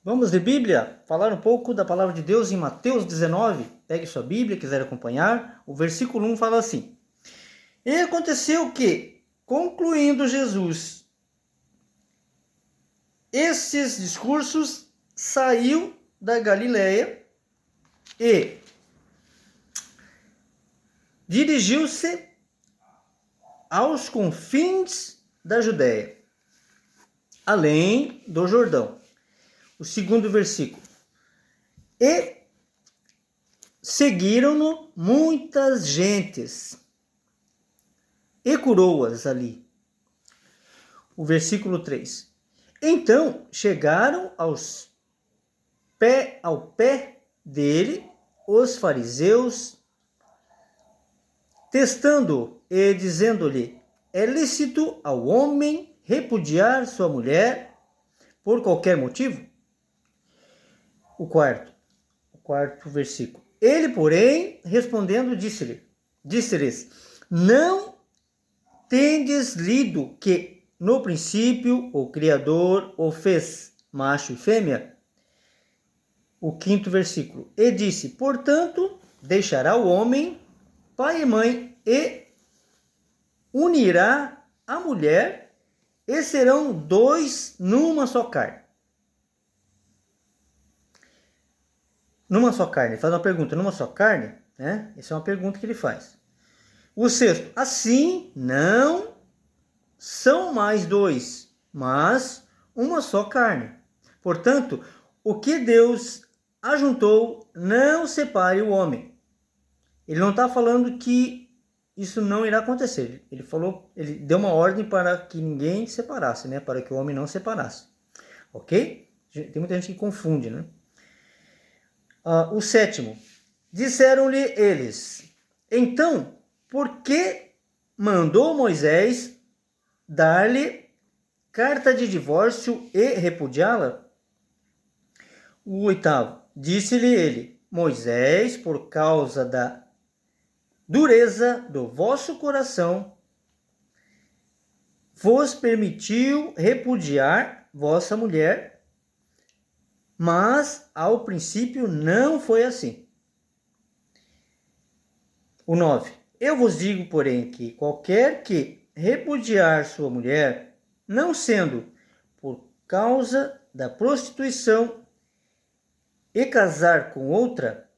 Vamos de Bíblia, falar um pouco da palavra de Deus em Mateus 19. Pegue sua Bíblia, quiser acompanhar. O versículo 1 fala assim: E aconteceu que, concluindo Jesus esses discursos, saiu da Galileia e dirigiu-se aos confins da Judéia, além do Jordão. O segundo versículo. E seguiram-no muitas gentes, e curou-as ali. O versículo 3. Então chegaram ao pé dele os fariseus, testando e dizendo-lhe: é lícito ao homem repudiar sua mulher por qualquer motivo? O quarto versículo. Ele, porém, respondendo, disse-lhes: não tendes lido que no princípio o Criador o fez macho e fêmea? O quinto versículo. E disse: portanto, deixará o homem pai e mãe e unirá a mulher, e serão dois numa só carne. Numa só carne. Ele faz uma pergunta: numa só carne? Né? Essa é uma pergunta que ele faz. O sexto: assim não são mais dois, mas uma só carne. Portanto, o que Deus ajuntou, não separe o homem. Ele não está falando que isso não irá acontecer. Ele falou, ele deu uma ordem para que ninguém separasse, né? Para que o homem não separasse. Ok? Tem muita gente que confunde, né? O sétimo. Disseram-lhe eles: então, por que mandou Moisés dar-lhe carta de divórcio e repudiá-la? O oitavo. Disse-lhe ele: Moisés, por causa da dureza do vosso coração, vos permitiu repudiar vossa mulher, mas ao princípio não foi assim. O 9. Eu vos digo, porém, que qualquer que repudiar sua mulher, não sendo por causa da prostituição, e casar com outra,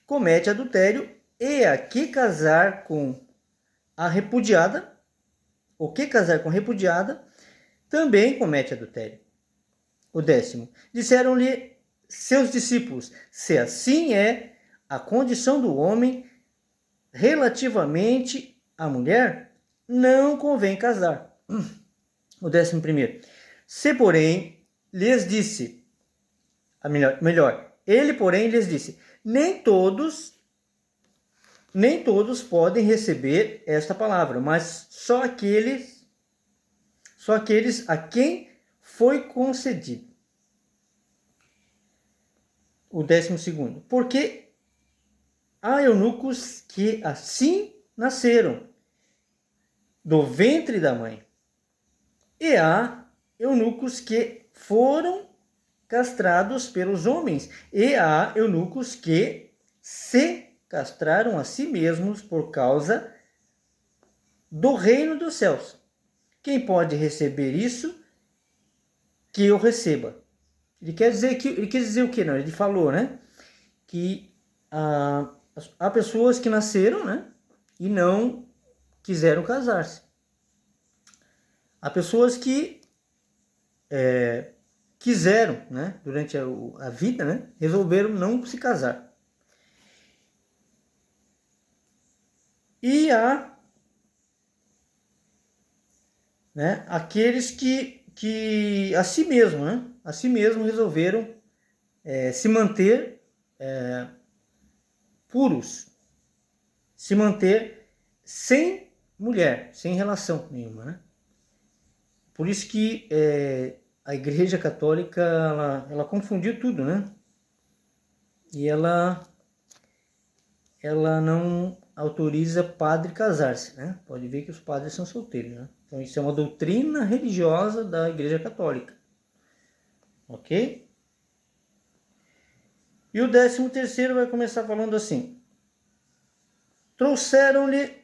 comete adultério, e a que casar com a repudiada, o que casar com a repudiada, também comete adultério. O 10. Disseram-lhe seus discípulos: se assim é a condição do homem relativamente à mulher, não convém casar. O 11. Se, porém, lhes disse, ele, porém, lhes disse: nem todos podem receber esta palavra, mas só aqueles a quem foi concedido. O 12. Porque há eunucos que assim nasceram, do ventre da mãe, e há eunucos que foram castrados pelos homens, e há eunucos que se castraram a si mesmos por causa do reino dos céus. Quem pode receber isso, que eu receba. Ele quer dizer o que? Não, ele falou, né? Que há pessoas que nasceram, né? E não quiseram casar-se. Há pessoas que quiseram, né? Durante a vida, né? Resolveram não se casar. E há, né? Aqueles que a si mesmo, né? A si mesmo resolveram se manter puros, se manter sem mulher, sem relação nenhuma, né? Por isso que a Igreja Católica ela confundiu tudo, né? E ela não autoriza padre casar-se, né? Pode ver que os padres são solteiros, né? Então isso é uma doutrina religiosa da Igreja Católica, ok? E o 13º vai começar falando assim: trouxeram-lhe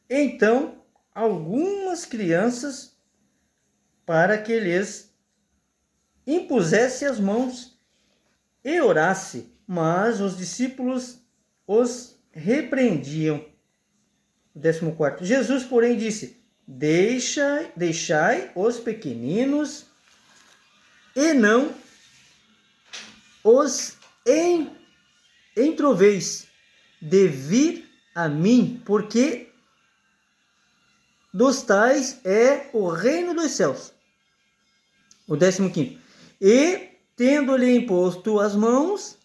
então algumas crianças para que lhes impusesse as mãos e orasse, mas os discípulos os repreendiam. 14º. Jesus, porém, disse: deixai os pequeninos e não os entroveis de vir a mim, porque dos tais é o reino dos céus. O 15º. E, tendo-lhe imposto as mãos,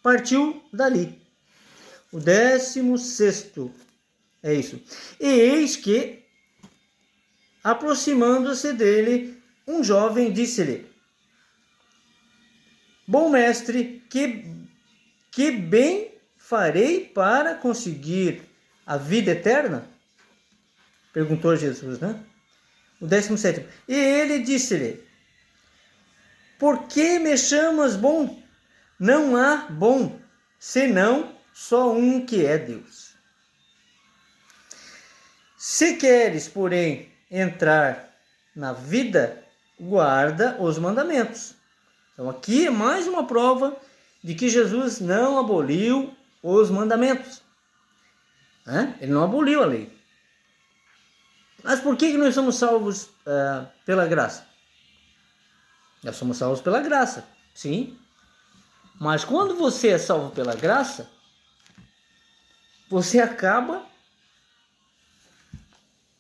partiu dali. O 16º é isso. E eis que, aproximando-se dele, um jovem disse-lhe: bom mestre, que bem farei para conseguir a vida eterna? Perguntou Jesus, né? O 17º. E ele disse-lhe: por que me chamas bom? Não há bom, senão só um, que é Deus. Se queres, porém, entrar na vida, guarda os mandamentos. Então aqui é mais uma prova de que Jesus não aboliu os mandamentos. Ele não aboliu a lei. Mas por que nós somos salvos pela graça? Nós somos salvos pela graça, sim. Mas quando você é salvo pela graça, você acaba,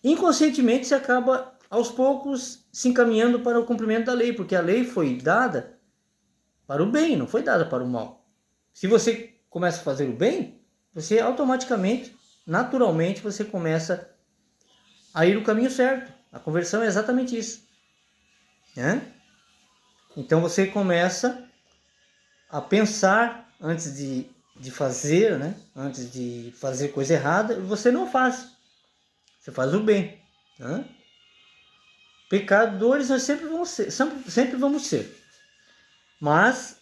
inconscientemente, você acaba aos poucos se encaminhando para o cumprimento da lei, porque a lei foi dada para o bem, não foi dada para o mal. Se você começa a fazer o bem, você automaticamente, naturalmente, você começa a ir no caminho certo. A conversão é exatamente isso, né? Então você começa a pensar antes de fazer, né? Antes de fazer coisa errada, você não faz. Você faz o bem, né? Pecadores nós sempre vamos ser. Mas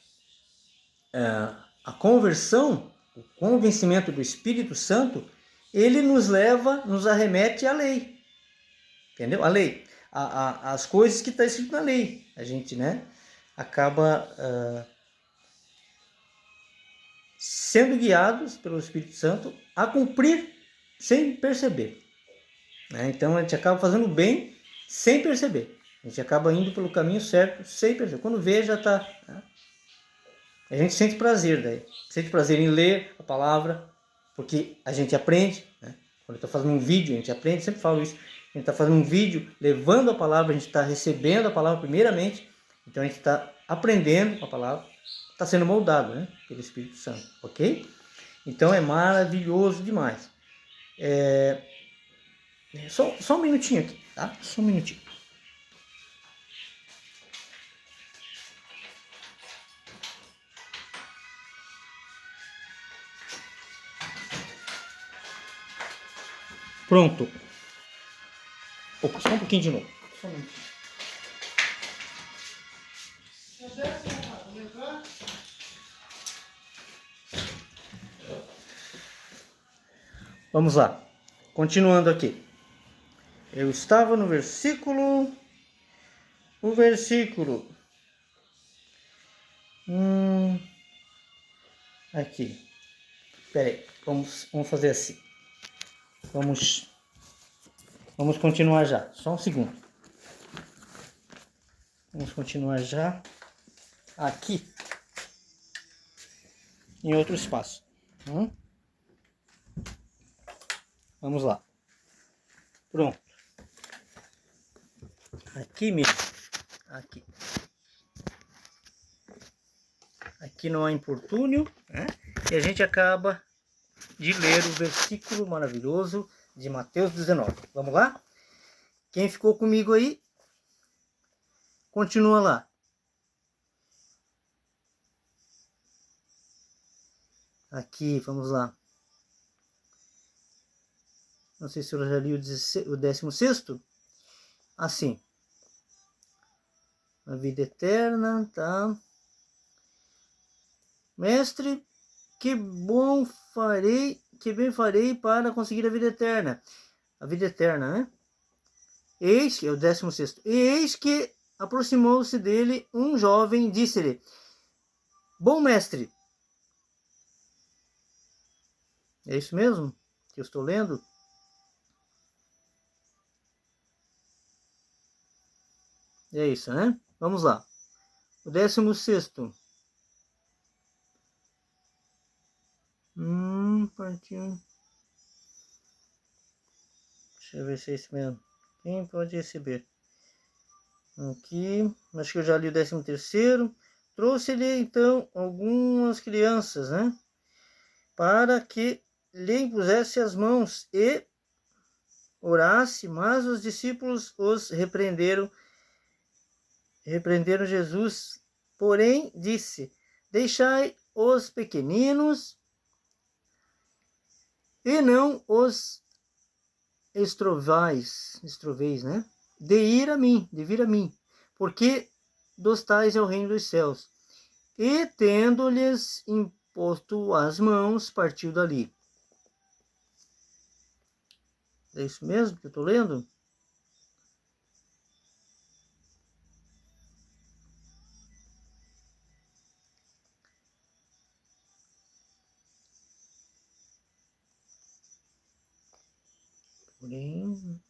a conversão, o convencimento do Espírito Santo, ele nos leva, nos arremete à lei. Entendeu? A lei. As coisas que está escrito na lei. A gente, né, acaba sendo guiados pelo Espírito Santo a cumprir sem perceber. Então a gente acaba fazendo bem sem perceber. A gente acaba indo pelo caminho certo sem perceber. Quando vê, já está. Né? A gente sente prazer daí. Sente prazer em ler a palavra, porque a gente aprende. Né? Quando está fazendo um vídeo, a gente aprende, sempre falo isso. A gente está fazendo um vídeo, levando a palavra, a gente está recebendo a palavra primeiramente. Então a gente está aprendendo a palavra, está sendo moldado, né, pelo Espírito Santo, ok? Então é maravilhoso demais. Só um minutinho aqui, tá? Só um minutinho. Pronto. Opa, só um pouquinho de novo. Só um minutinho. Vamos lá. Continuando aqui. Eu estava no versículo... O versículo... Aqui. Espera aí. Vamos fazer assim. Vamos continuar já. Só um segundo. Vamos continuar já. Aqui. Em outro espaço. Vamos lá. Pronto. Aqui mesmo. Aqui. Aqui não há importúnio, né? E a gente acaba de ler o versículo maravilhoso de Mateus 19. Vamos lá? Quem ficou comigo aí? Continua lá. Aqui, vamos lá. Não sei se eu já li o 16º. Assim. A vida eterna, tá? Mestre, que bem farei para conseguir a vida eterna. A vida eterna, né? Eis que, é o 16º, eis que aproximou-se dele um jovem, disse-lhe, bom mestre, é isso mesmo que eu estou lendo? É isso, né? Vamos lá. O 16º. Partiu. Deixa eu ver se é isso mesmo. Quem pode receber? Aqui, acho que eu já li o 13º. Trouxe-lhe então algumas crianças, né? Para que lhe impusesse as mãos e orasse, mas os discípulos os repreenderam Jesus, porém disse, deixai os pequeninos e não os estroveis, né? De vir a mim, porque dos tais é o reino dos céus. E tendo-lhes imposto as mãos, partiu dali. É isso mesmo que eu estou lendo? Porém,